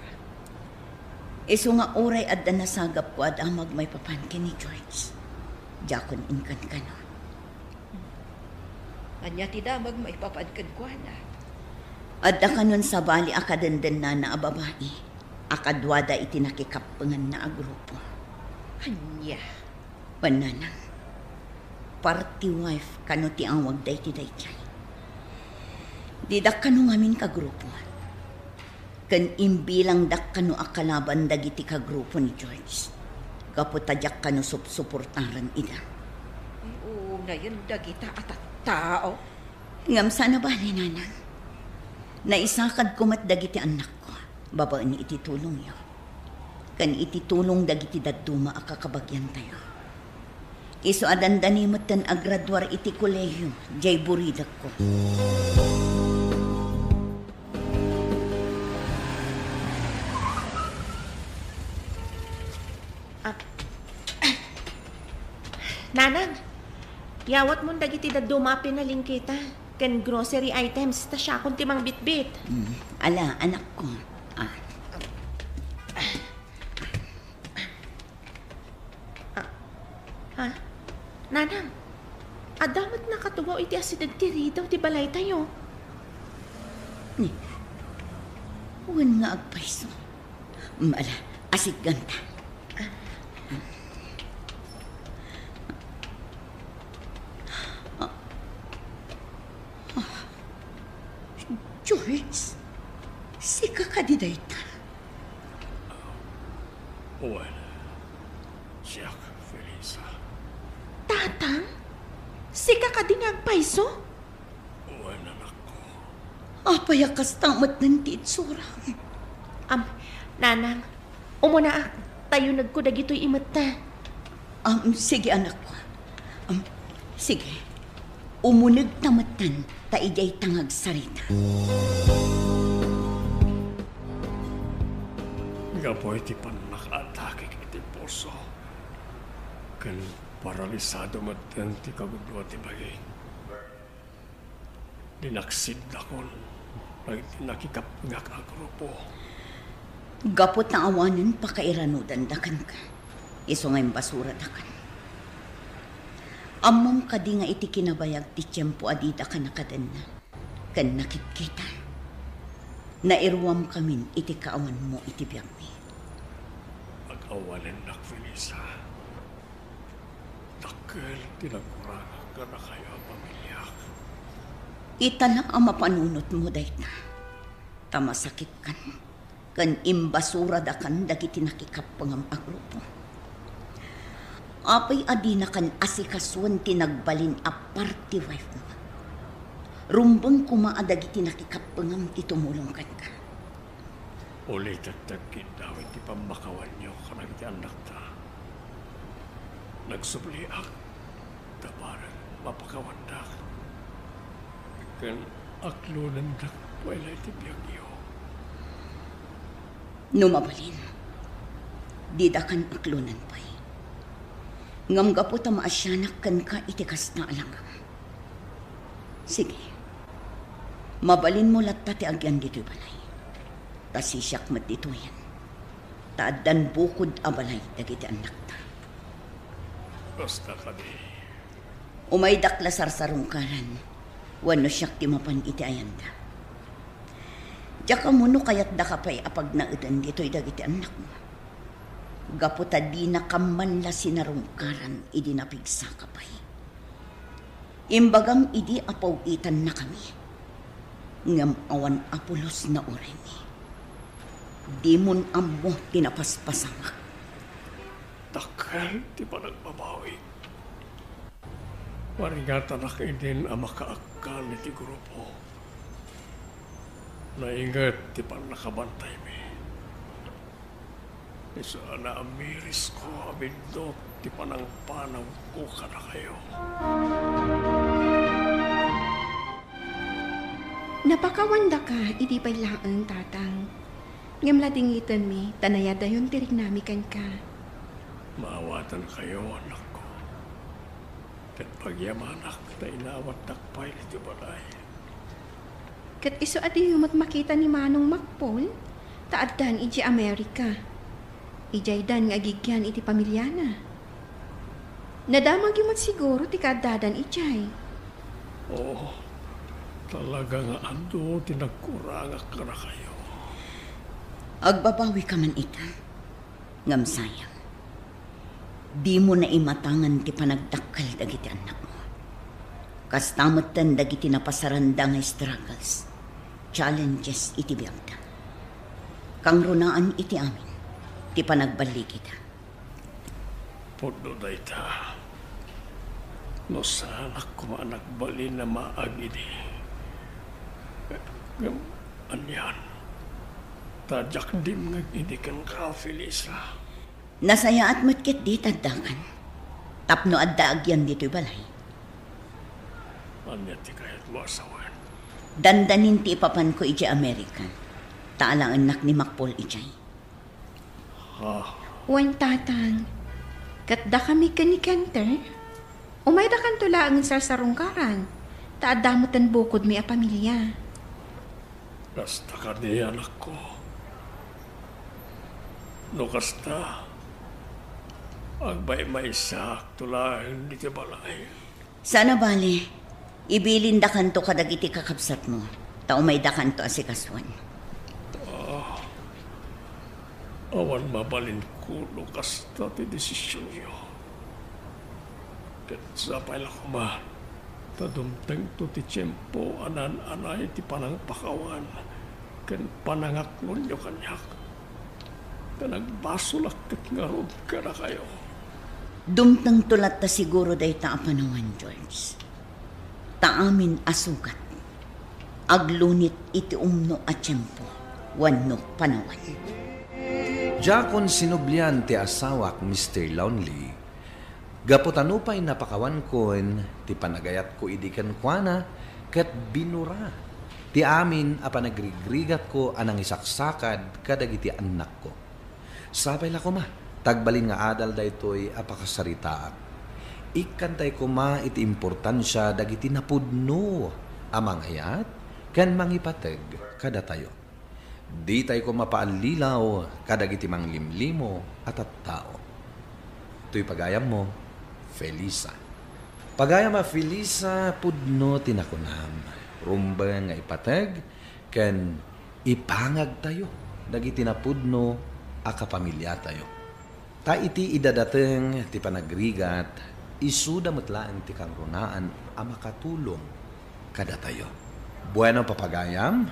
[SPEAKER 5] Iso nga oray adda nasagap ko at amag may papankin ni George. Jakon inkan ka no.
[SPEAKER 7] Anya ti damag may papankin ko na.
[SPEAKER 5] Adda ka nun sa bali akadandan na ababae. Akadwada iti nakikapangan na agrupo.
[SPEAKER 7] Anya.
[SPEAKER 5] Pananang. Party wife kano ti awag day ti day kay. Didak kano ngamin kagrupo. Kan imbilang dak kano akalaban dagiti kagrupo ni George. Kaputadyak kano suportaran ida.
[SPEAKER 7] Oo, ngayon dagita at tao.
[SPEAKER 5] Ngam sana ba ni nanang? Naisakad kumat dagiti anak ko. Babaan ni iti tulong yo. Kan iti tulong dagiti daduma akakabagyan tayo. Iso adandanimot tan agradwar iti kolehiyo, jay buridak ko.
[SPEAKER 7] Nanang, yawat mo dagiti daduma pinaling kita. Kan grocery items, ta siya kung timang bitbit.
[SPEAKER 5] Ala, anak ko.
[SPEAKER 7] Nanang, adamat nakatuwaw iti asidad ti ritaw ti balay tayo.
[SPEAKER 5] Huwag nga agpaiso. Mala, asig ganta. George, si kakadiday ta.
[SPEAKER 4] Well, siya, Felisa.
[SPEAKER 7] Tatang, si kakadingag paiso?
[SPEAKER 4] Well, anak ko.
[SPEAKER 5] Apayakas tamat ng titsura.
[SPEAKER 7] Nanang, umuna tayo nagkudag ito'y imata.
[SPEAKER 5] Sige anak ko. Sige. Umunag tamatan, taijay tangag sarita.
[SPEAKER 4] gapoy ti panakaatake iti puso. Kan paralisado matan ti kagudwa ti bagay. Dinaksid akon. Nakikapngak ang grupo.
[SPEAKER 5] Gapot na awanan pakairanudan dakan ka. Iso ngayong basura dakan. Among kadi nga iti kinabayag ti tiyempo adida ka nakadan na. Kan nakikita. Nairwam kamin iti kaawan mo iti biyang mi.
[SPEAKER 4] Pag-awalan nak, Felisa. Takil tinagurang ka na kayo ang pamilya.
[SPEAKER 5] Ita na ang mapanunot mo dahit na. Tamasakit kan. Kan imbasura da kan dagiti nakikapangam agrupo. Apay adina kan asikaswan tinagbalin a party wife mo. Rumbang kumaadagiti nakikapangam itumulong kan ka.
[SPEAKER 4] Ulit at tagkid daw iti pamakawan niyo kanang iti anak ta. Nagsubliak. Tabaran mapakawandak. Kan aklunan dak wala iti biyang iyo.
[SPEAKER 5] Numabalin. Dida kan aklunan pa'y. Ngam gapo ta maasyanak kan ka itikas na alangang. Sige. Mabalin mo latta ti agyan dito'y balay. Tasisyak mat dito yan. Taadan bukod abalay dagiti anak ta.
[SPEAKER 4] Basta kami.
[SPEAKER 5] Umay dakla sarsarungkaran. Wano siyak ti mapan iti ayanda. Diya ka muno kayat da ka pa'y apag naudan dito'y dagiti anak mo. Gaputa di na kaman la sinarungkaran idi napigsa ka pa'y. Imbagam idi apawitan na kami. Ngam awan apulos na uremi. Di mon amo tinapaspasama.
[SPEAKER 4] Takal ti pa nagbabawi. Maringatan na kayo din ang makaakal iti grupo. Naingat ti pa nakabantay mi. Isana amiris ko abindot ti panang panaw ko ka na kayo.
[SPEAKER 7] Napakawanda ka, iti pailaan, tatang. Ngam ladingitan mi, tanayada yun tirinamikan ka.
[SPEAKER 4] Maawatan kayo, anak ko. Kat pagyamanak na inawat takpay iti balay.
[SPEAKER 7] Kat iso adi humot makita ni Manong Makpol, taaddan iti Amerika. Ijaydan nga agigyan iti pamilyana. Nadamag yumot siguro ti kadadan ijay.
[SPEAKER 4] Oo, talaga nga ando tinagkurangak ka na kayo.
[SPEAKER 5] Agbabawi ka man ita. Ngam sayang. Di mo na imatangan ti panagdakkel dagiti anak mo. Kastamatan dagiti napasaranda nga struggles, challenges iti biyagda. Kang runaan iti amin, ti panagbalik kita.
[SPEAKER 4] Puno na ita. No sana kumanagbalin na maagidi. Anyan. Tadyak dim ngaginikan ka, Felisa.
[SPEAKER 5] Nasaya at matkit di tadakan. Tapno adda agyan dito'y balay.
[SPEAKER 4] Anya ti kayat mo asawan.
[SPEAKER 5] Dandanin ti ipapan ko iti American. Taalang anak ni Makpol ijay.
[SPEAKER 4] Ha?
[SPEAKER 7] Wan tatang, katda kami kanikanter. Umay da kan tula ang sarsarungkaran. Taadamutan bukod mi a pamilya.
[SPEAKER 4] Kasta ka di anak ko. No kasta. Agbay may sak tulahin di ti balay.
[SPEAKER 5] Sana bali, ibilin da kanto kadagiti kakabsat mo. Tao may da kanto asikaswan.
[SPEAKER 4] Awan mabalin ko no kasta ti desisyon niyo. Kat sapay lang ko ma. Tadumteng to ti tiyempo anan-anay ti panangpakawan. Ken panangaklon nyo kanyak. Kanagbasulak kat ngarod ka na kayo.
[SPEAKER 5] Dumtang tulat ta siguro day ta apanawan, George. Taamin asugat. Aglunit iti umno at tiyempo. Wanno panawan.
[SPEAKER 9] Jakon sinublian ti asawak Mr. Lonely. Gapotano pa'y napakawan kon ti panagayat ko idikan kuana ket binura. Ti amin a panagrigrigat ko anang isaksakad kadagiti anak ko. Sabay la kuma, tagbalin nga adal daytoy apakasaritaan. Ikantay kuma iti importansya dagiti napudno amang ayat ken mangipateg kada tayo. Di tayo ko mapaalilaw kadagiti manglimlimo at tao. Ito'y pagayam mo, Felisa. Pagayam a Felisa pudno tinakunam. Rumba nga ipateg ken ipangag tayo dagiti napudno a kapamilya tayo. Ta iti idadateng ti panagrigat isuda metlaan ti kangrunaan a makatulong kada tayo. Bueno papagayam,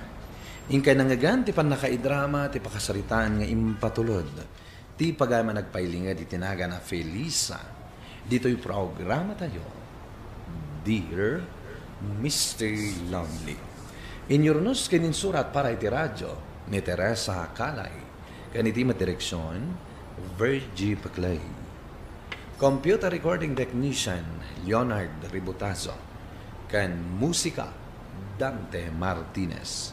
[SPEAKER 9] ingkay nangagan ti panakaidrama ti pakasaritaan nga impatulod. Ti pagayam nagpailinga di tinaga na Felisa. Dito'y programa tayo. Dear Mr. Lonely. Inyornos kinin surat para iti radyo ni Teresa Calay. Kaniti madireksyon, Virgie Paclay. Computer recording technician, Leonard Ributazo. Kan musika, Dante Martinez.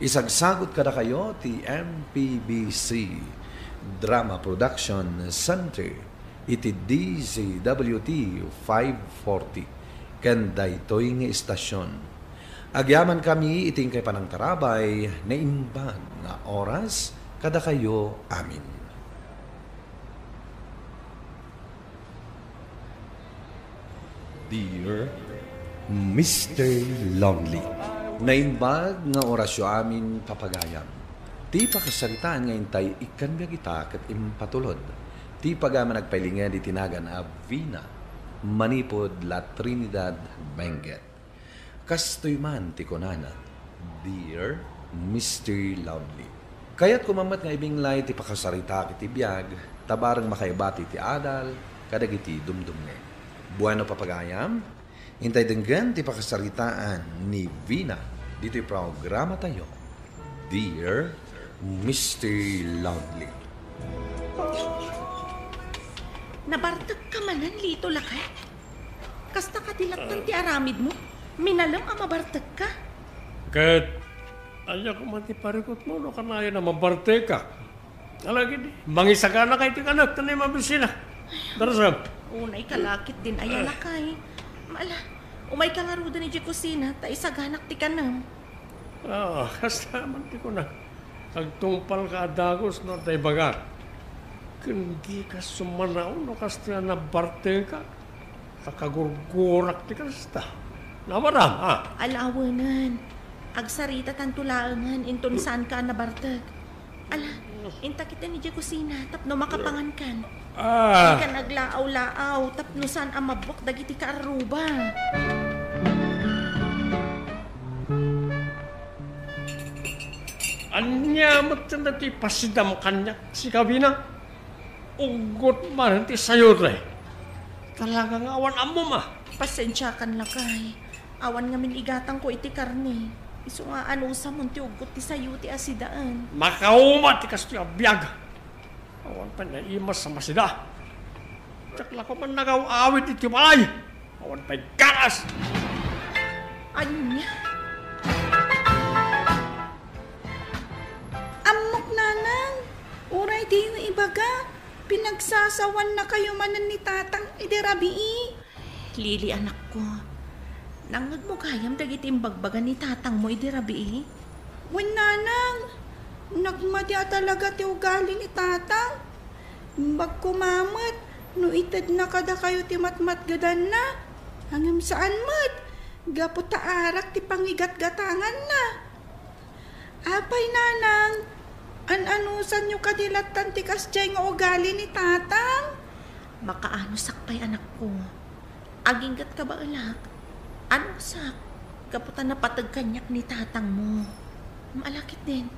[SPEAKER 9] Isagsagot kada kayo ti MPBC Drama Production Center iti DZWT 540 ken daytoy nga istasyon. Agyaman kami iting kay panangtarabay na imbag nga oras kada kayo amin. Dear Mr. Lonely, naimbag nga orasyo amin papagayam. Ti pakasaritaan nga intay ikan kita kat impatulod. Ti pagama nagpailingan di tinagan a Vina, Manipod, La Trinidad, Benguet. Kastoy man ti konana, Dear Mr. Lonely. Kaya't kumamat nga ibinglay ti pakasarita kiti biyag, tabarang makaibati ti adal, kadagiti dumdumne. Bueno papagayam, intay denggan ti pakasaritaan ni Vina. Dito'y programa tayo. Dear Mr. Lonely.
[SPEAKER 7] Nabartag ka manan, Lito Lakay. Kasta ka dilatan ti aramid mo. Minalam ang mabartag ka.
[SPEAKER 4] Kat, anya ko man ti parikot mo, no kanayo na mabarte ka. Alagi di, mangisa ka na kay ti kanak, tanay mabisina. Darasam.
[SPEAKER 7] Unay kalakit din ay Lakay. Mala, umay ka nga ruda ni kusina, ta isaganak ti kanam.
[SPEAKER 4] Kasta man ti ko na. Agtungpal ka adagos no tay bagat. Kundi ka sumanaw no kasta na barte ka. Kakagurgurak ti kasta. Namaram, ha?
[SPEAKER 7] Alawanan. Agsarita tantulaangan inton saan ka nabartag. Ala, inta kita ni kusina tapno makapangan kan. Di ka naglaaw-laaw tapno saan ang mabok dagiti ka aruba.
[SPEAKER 4] Anya matan na ti pasidam kanyak si Kabina. Ugot man ti sayo re. Talagang awan amo ma.
[SPEAKER 7] Pasensya kan Lakay. Awan nga min igatang ko iti karne. Isu nga anusa mon ti ugot ti sayo ti asidaan.
[SPEAKER 4] Makauma ti kasto abiyag. Awan pa na imas sa masida. Tsakla ko man nagaw-awit iti malay. Awan pa'y garas.
[SPEAKER 7] Anya?
[SPEAKER 8] Amok nanang, uray di yung ibaga. Pinagsasawan na kayo manan ni tatang iderabii.
[SPEAKER 7] Lili anak ko. Nangag mo kayam dagiti imbagbagan ni tatang mo iderabii.
[SPEAKER 8] Wen nanang, nagmadya talaga ti ugali ni tatang. Magkumamat, no itad na kada kayo ti matmatgadan na. Hangam saan mat, gapo taarak ti pangigat-gatangan na. Apay nanang, an-anusan nyo kadilatan ti kasjay nga ugali ni tatang?
[SPEAKER 7] Makaano sakpay anak ko. Aginggat ka ba alak? Ano sak? Kaputan na patag kanyak ni tatang mo. Malakit din.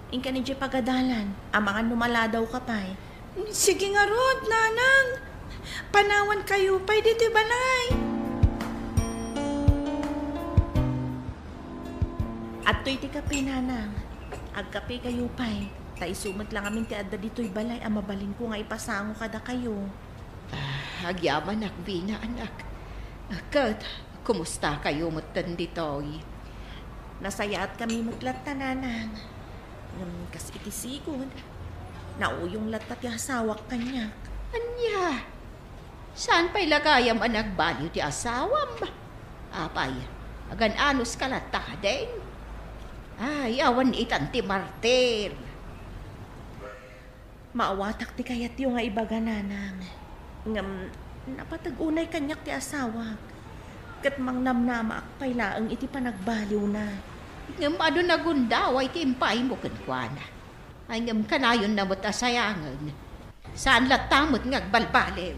[SPEAKER 7] Ingka ni Jay pagadalan. Amangan numala daw ka pa'y.
[SPEAKER 8] Sige nga rod, nanang. Panawan kayo pa'y dito balay.
[SPEAKER 7] At to'y ti kape, nanang. Agkape kayo pa'y. Taisumat lang amin ti adda dito'y balay. Amabalin ko nga ipasango kada kayo.
[SPEAKER 6] Agyaman Vina anak. Kat, kumusta kayo mutan ditoy?
[SPEAKER 7] Nasayaat kami mutlat na nanang. Kasi itisigod. Nauyong latat ti asawak kanya.
[SPEAKER 6] Anya, saan pa'y lagayam ang nagbaliw ti asawam? Apay, agan anos kalatadeng. Ay, awan itan ti Martir.
[SPEAKER 7] Maawatak ti kayat yung nga ibaga nanang. Ngam, napatag-unay kanyak ti asawak. Kat mang namnama akpay laang iti panagbaliw na.
[SPEAKER 6] Ngam ano nagundaw ay timpay mo kankwana. Ay ngam kanayon na mo't asayangan. Saan latamot ngagbalbaliw?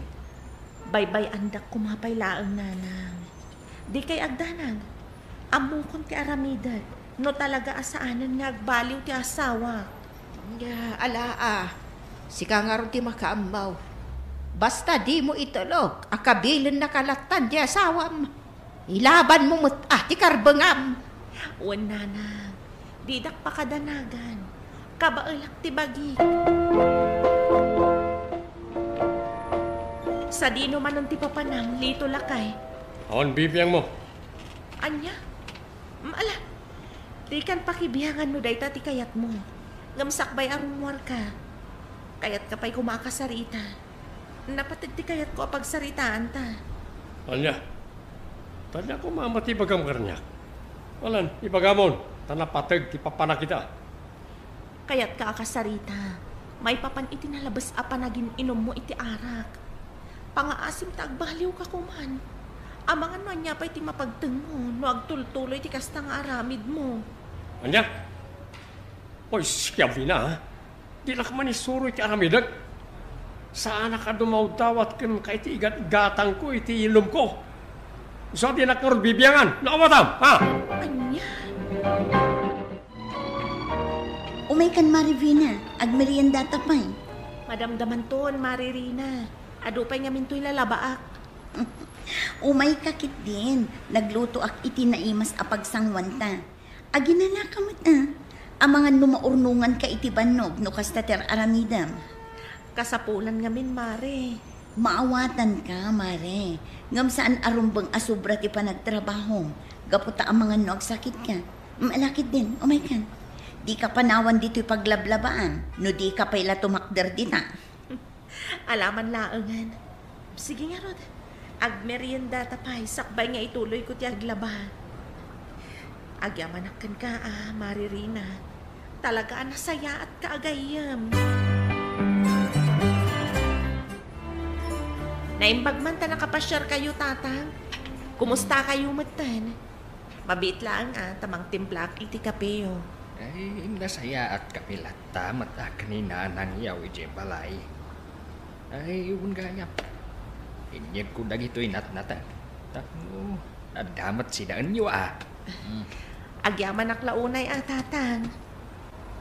[SPEAKER 7] Baybay andak kumapay laang nanang. Di kay agdanang. Amukon ti aramidad. No talaga asaanan ngagbaliw ti asawa.
[SPEAKER 6] Ya, alaa. Sika nga ron ti makaamaw. Basta di mo itulog, akabilin na kalatan di asawam. Ilaban mo mo't ti karbangam.
[SPEAKER 7] Uwan nanang. Didak pa kadanagan. Kabailak ti bagi. Sa dino man ti papanam, lito lakay.
[SPEAKER 4] On bibiyang mo.
[SPEAKER 7] Anya? Ala, di kan pakibiyangan no dayta ti kayat mo. Ngamsakbay arumwar ka. Kayat ka pa'y kumakasarita. Napatid ti kayat ko pagsaritaan ta.
[SPEAKER 4] Anya, tanya ko mamati bagam karnyak. Walan, ibagamon, tanapatag ti papana kita.
[SPEAKER 7] Kayat ka akasarita. May papan iti nalabas apanagin inom mo iti arak. Pangaasim tagbaliw ka kuman. Amangan no anya pa'y ti mapagteng mo. No agtultuloy ti kasta nga aramid mo.
[SPEAKER 4] Anya? Oy, siyabi na ha. Di na ka man isuroy ti aramidag. Saan ka dumawdawat kin ka iti igat-gatang ko, iti ilom ko. So di na ka ron bibiyangan. Nakawatam, ha?
[SPEAKER 7] Anya?
[SPEAKER 5] Umay kan Marivina, agmerienda tapay.
[SPEAKER 7] Madamdaman ton, Maririna. Adupay nga minto'y lalabaak.
[SPEAKER 5] Umay kakit din, nagluto ak iti naimas apagsangwanta. Aginana kamot Amangan lumaurnungan ka iti banog no kastater aramidam.
[SPEAKER 7] Kasapulan ngamin, Mare.
[SPEAKER 5] Maawatan ka, Mare. Ngam saan arumbang asubra ti panagtrabaho. Gaputa ang mga no agsakit ka. Malakit din, umay kan. Di ka panawan dito'y paglablabaan. No di ka pa'y tumakder dita.
[SPEAKER 7] Alaman laangan. Sige nga, Rod. Agmerienda tapay, sakbay nga ituloy ko ti aglaba. Agyamanakan ka, Maririna. Talaga nasaya at kaagayam. Naimbag man ta nakapasyar kayo, tatang. Kumusta kayo matan? Mabit lang tamang timplak iti kapeyo.
[SPEAKER 11] Ay, nasaya at kapilat tamat kanina nang yaw iti balay. Ay, yun ganyap. Inyag ko dagito'y natnata. Tapno, nadamat sinaan nyo
[SPEAKER 7] Agyaman aklaunay tatang.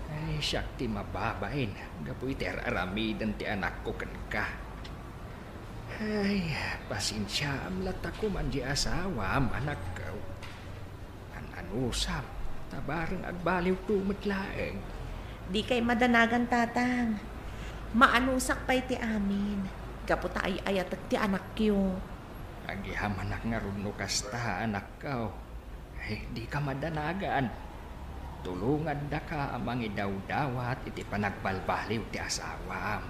[SPEAKER 11] Ay, siyak ti mababain. Gapoy ti aramidan ti anak ko kan ka. Ay, pasensya amlat ako man di asawa, anak ko. Anusam, tabarang agbaliw tumot laeng.
[SPEAKER 7] Di kay madanagan, tatang. Maanusak pa'y ti amin. Kaputa ay ayat ti anak yo.
[SPEAKER 11] Agyaman ak nga runo kasta anak ko. Ay, di ka madanagan. Tulungan da ka amang idaw-dawat iti panagbalbaliw ti asawam.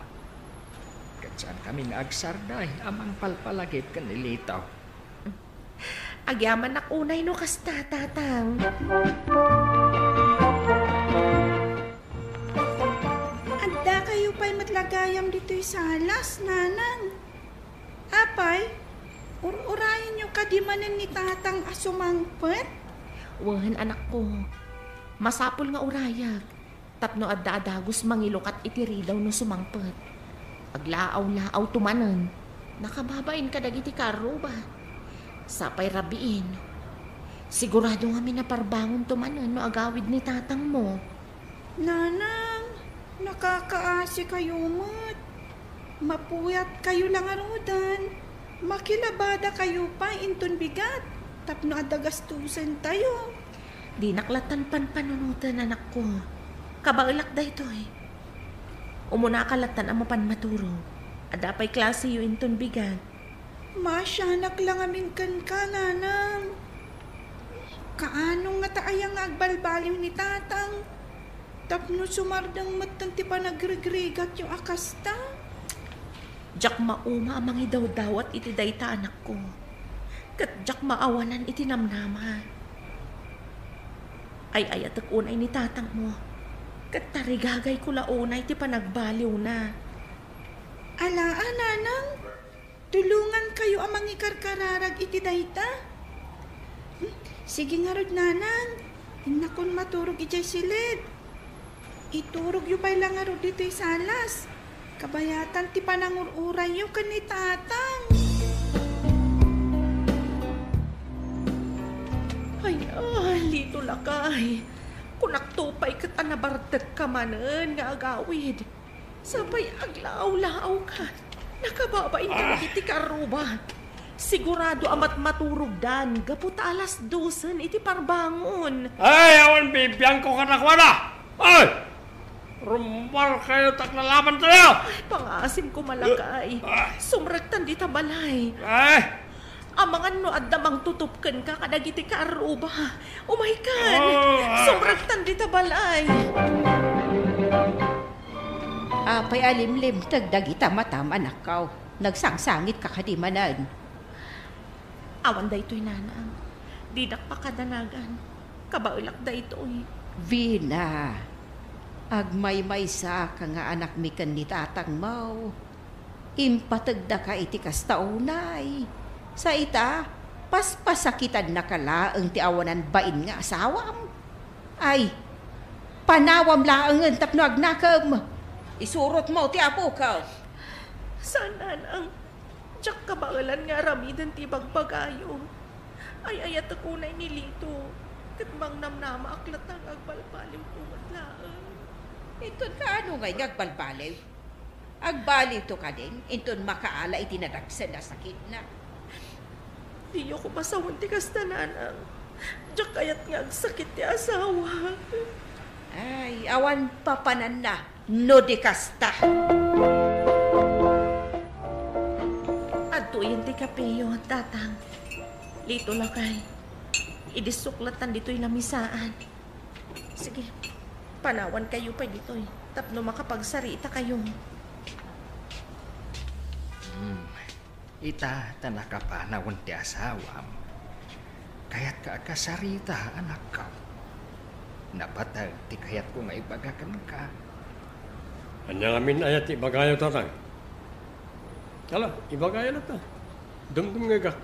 [SPEAKER 11] Kansaan kaming agsarday amang palpalagip kanilitaw.
[SPEAKER 7] Agyaman ak unay no kasta, tatang.
[SPEAKER 8] Adda kayo pa'y matlagayam dito'y salas, nanang. Apay, urayan nyo kadimanan ni tatang asumangpet?
[SPEAKER 7] Wahan, anak ko. Masapul nga urayag. Tapno adda-adagos mangilukat itiridaw no sumangpet. Aglaaw-laaw tumanan. Nakababain ka dagiti karo ba? Sapay rabiin. Sigurado nga minaparbangon tumanan no agawid ni tatang mo.
[SPEAKER 8] Nanang, nakakaasi kayo mat. Mapuyat kayo lang arudan. Makilabada kayo pa inton bigat. Tapno adagastusan tayo.
[SPEAKER 7] Di naklatan panunutan, anak ko. Kabailak da ito Umuna kalatan ang mapanmaturo. Adapay klase yu inton bigat.
[SPEAKER 8] Masyanak lang amin kan ka, nanang. Kaanong nga taayang agbalbaliw ni tatang? Tapno sumardang matan ti panagregregat yung akasta.
[SPEAKER 7] Jak mauma amang idaw-dawat iti dayta anak ko. Kat jak maawanan iti namnama. Ay ayatak unay ni tatang mo. Kat tarigagay ko launay ti panagbaliw na.
[SPEAKER 8] Alaan, nanang. Tulungan kayo amang ikarkararag iti dayta. Sige nga rod, nanang. Inakon maturog ijay silid. Iturog yu pa'y lang nga rod dito'y salas. Kabayatan ti panangururay yu kanitatang.
[SPEAKER 7] Ay, lito lakay. Kunaktupay kat anabartet ka manen nga agawid. Sabay aglaw-law ka. Nakababain ka iti karuba. Sigurado amat maturog dan. Gaputa alas 12 iti parbangon.
[SPEAKER 4] Ay, awan bibiyang ko kanakwana! Ay! Rumbal kayo taklalaban tayo!
[SPEAKER 7] Ay, pangasim ko malakay. Sumrektan di tabalay.
[SPEAKER 4] Ay!
[SPEAKER 7] Amangan no addamang tutupken ka kadagiti karuba. Umaykan. Sumrektan di tabalay.
[SPEAKER 6] Apay alimlim tagdagita matam anak kaw. Nagsangsangit ka kadimanan.
[SPEAKER 7] Awan da ito'y nanang. Di nakpakadanagan. Kabaulak da ito'y.
[SPEAKER 6] Vina, agmay-maysa ka nga anak mi ken ni tatang mo. Impatagda ka iti kastaunay. Sa ita, paspasakitan na kalaang ti awanan bain nga asawam. Ay, panawam laangan tapno agnakam. Isurot mo ti apo ka.
[SPEAKER 7] Saan nanang? Diyak kabangalan nga ramidan ti bagbagayo. Ay ayat akunay ni Lito. Katmang namnama aklat ang agbalbaliw tumat laan.
[SPEAKER 6] Inton ka ano ngay agbalbaliw? Agbaliw to ka din. Inton makaala itinadagsan na sakit na.
[SPEAKER 7] Di ko masawan ti kasta nanang. Diyak kayat nga agsakit ti asawa.
[SPEAKER 6] Ay, awan papanan na. No di kasta.
[SPEAKER 7] Adto yun ti kapeyo, tatang. Lito lakay. Idisuklatan dito'y namisaan. Sige, panawan kayo pa dito'y. Tapno makapagsarita kayo.
[SPEAKER 11] Ita tanaka pa nawan ti asawam. Kaya't ka kasarita anak ka. Napatag ti kayat ko nga ibagakan ka.
[SPEAKER 4] Anyang amin ayat ibagayo tatang. Ala, ibagayo na ta. Dumdum nga gak.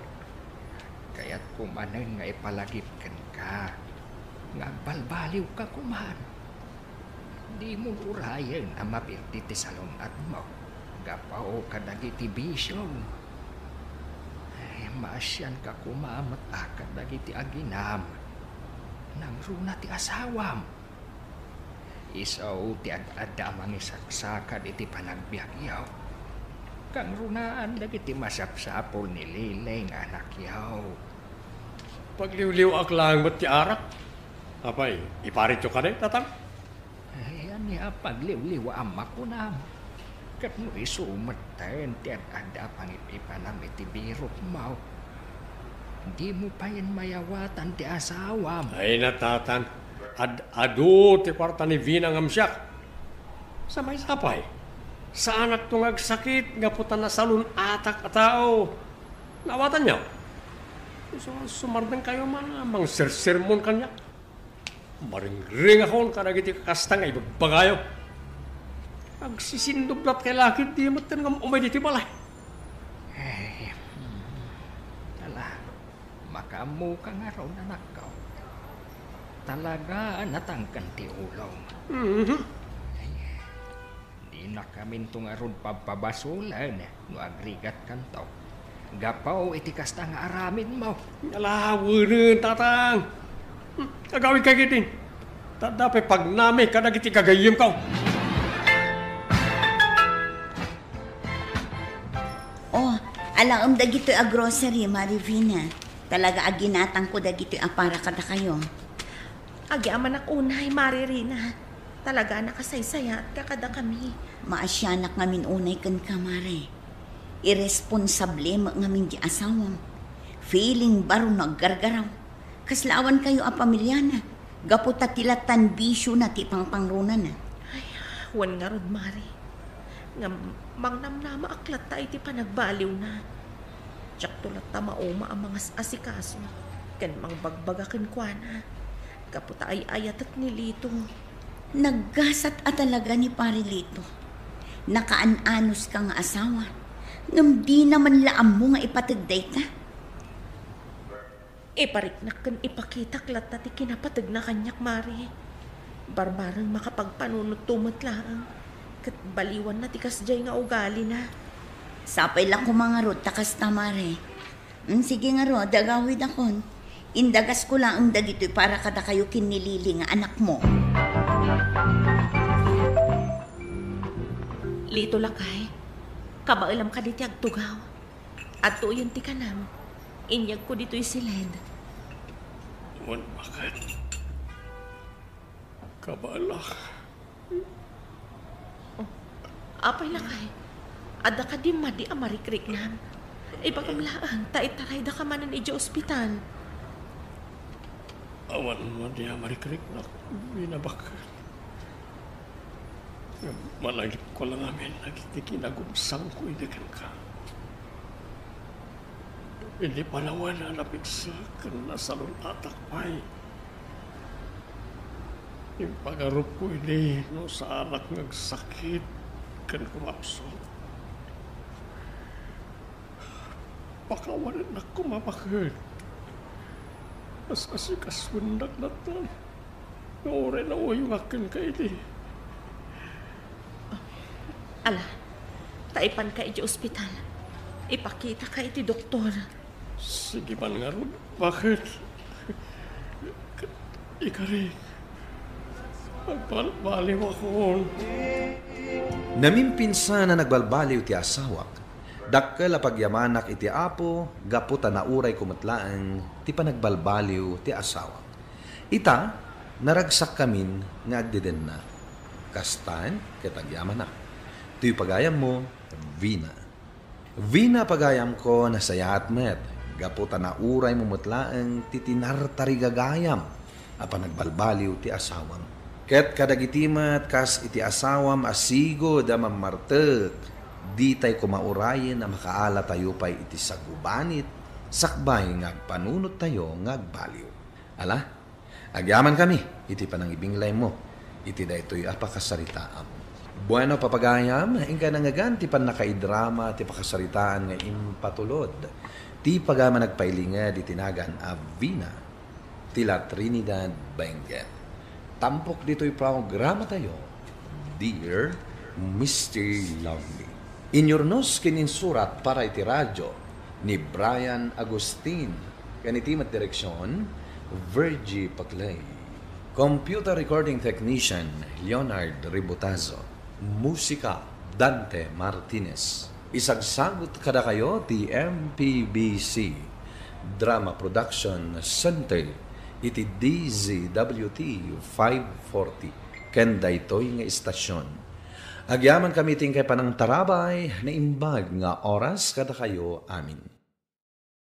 [SPEAKER 11] Kaya't kumanan nga ipalagipkan ka. Nga balbaliw ka kuman. Di mo urayan na mapirti ti salungat mo. Gapaw ka dagiti bisyon. Ay, maasyan ka kumamat akad dagiti aginam. Nang runa ti asawam. Isaw ti ad-adamang isaksakad iti panagbiagyaw. Kang runaan dagiti masapsapol ni Lileng anak yaw.
[SPEAKER 4] Pagliw-liw aklang ba't ti arak? Apay, iparito ka na tatang?
[SPEAKER 11] Ay, aniya pagliw-liw ama ko na. Kat mo isumatan ti ad-adamang ipanam iti birok mo. Di mo pa yan mayawatan ti asawam.
[SPEAKER 4] Ay natatan, adu ti kwarta ni Vina ngamsyak. Sa may sapay, sa anak tungag sakit, gaputan na salun atak a tao. Nawatan niya. So, sumardang kayo man, mang sermon kanya. Maring-ring akong karagiti kakasta nga ibabagayo. Agsisindublat kay lakit, di matan nga umay dito balay.
[SPEAKER 11] Makamu ka nga raw anak ka. Talaga natangkan ti ulong. Ay, di na kami itong arod pababasulan. No agrigat kanto. Gapaw iti kasta nga aramin mo.
[SPEAKER 4] Alawanan, tatang. Kagawin kagitin. Tadape pag nami kadagiti kagayim ka.
[SPEAKER 5] Oh, alam dagito a grocery, Marivina. Talaga aginatang ko dagito para kada kayo.
[SPEAKER 7] Agi aman ak unay, Maririna. Talaga nakasaysayat kakada kami.
[SPEAKER 5] Maasyanak ngamin unay kan kamare. Irresponsable ngamin di asawang. Feeling baro naggargaraw. Kaslawan kayo a pamilyana. Gaputa tilatan bisyo na ti pangpangrunan na.
[SPEAKER 7] Wan nga rod, Mari. Nga mangnamnama aklat ta iti panagbaliw na. Tsak tulat ta mauma ang mga asikaso. Kan mangbagbagakin kwa na. Kaputa ay ayat at nilito.
[SPEAKER 5] Naggasat at talaga ni Parilito. Nakaanos ka nga asawa. Ngam di naman laam mo nga ipatagday ka.
[SPEAKER 7] Ipariknak kan ipakita klat ti kinapatag na kanyak, Mari. Barbarang makapagpanunot tumot lang. Kat baliwan na tikas jay nga ugali na.
[SPEAKER 5] Sapay lang ko mga rod, takas tamare. Sige nga rod, dagawid akon. Indagas ko lang ang dagito'y para kada kayo kinilili nga anak mo.
[SPEAKER 7] Lito lakay, kabailam ka diti agtugaw. At tuyan ti kanam, inyag ko dito'y siled.
[SPEAKER 4] Bakit? Kabalak.
[SPEAKER 7] Apay lakay, ada ka di madi amarikrik nam. Ipakamlaan, taitaray da ka manan iji ospital.
[SPEAKER 4] Awan mo di amarikrik na binabak. Malagip ko lang amin, nagitikinagumsang ko inagan ka. Hindi pa naman nalapit sa kanasalong tatakpay. Yung pag-arup ko ini, no, sa anak ng sakit, kan kumapso. Pakawanan na kumapakit. As asikas-windak na tan. Naure na o yung akin ka ini.
[SPEAKER 7] Ala, taipan ka iti ospital. Ipakita ka iti doktor.
[SPEAKER 4] Sige man nga ron. Bakit? Ikari. Nagbalbaliw ako.
[SPEAKER 9] Namimpinsa na nagbalbaliw ti asawak. Dakkel apagyamanak iti apo, gaputa na uray kumatlaan, ti panagbalbaliw ti asawak. Ita, naragsak kamin nga agdiden na. Kastan, kitagyamanak. Ito'y pagayam mo, Vina. Vina pagayam ko na sayahat met. Gaputa na uray mumutlaang titinartari gagayam. Apa nagbalbaliw ti asawam. Ket kadagitimat kas iti asawam asigo da mamartek. Di tay kumaurayin na makaala tayo pa'y iti sagubanit. Sakbay ngagpanunot tayo ngagbaliw. Ala, agyaman kami. Iti panangibinglay mo. Iti da ito'y apakasaritaam. Bueno, papagayam, ingka nangagan, ti pan nakaidrama, ti pakasaritaan nga impatulod. Ti pagama nagpailingad, itinagan Avina, tila Trinidad Benguet. Tampok dito'y programa tayo, Dear Mr. Lonely. Inyornos kininsurat para iti radyo ni Brian Agustin. Kanitimat direksyon, Virgie Paclay. Computer recording technician, Leonard Ributazo. Musika, Dante Martinez. Isagsagot kada kayo ti MPBC Drama Production Center iti DZWT 540 ken daytoy nga istasyon. Agyaman kami ting kay panang tarabay na imbag nga oras kada kayo amin.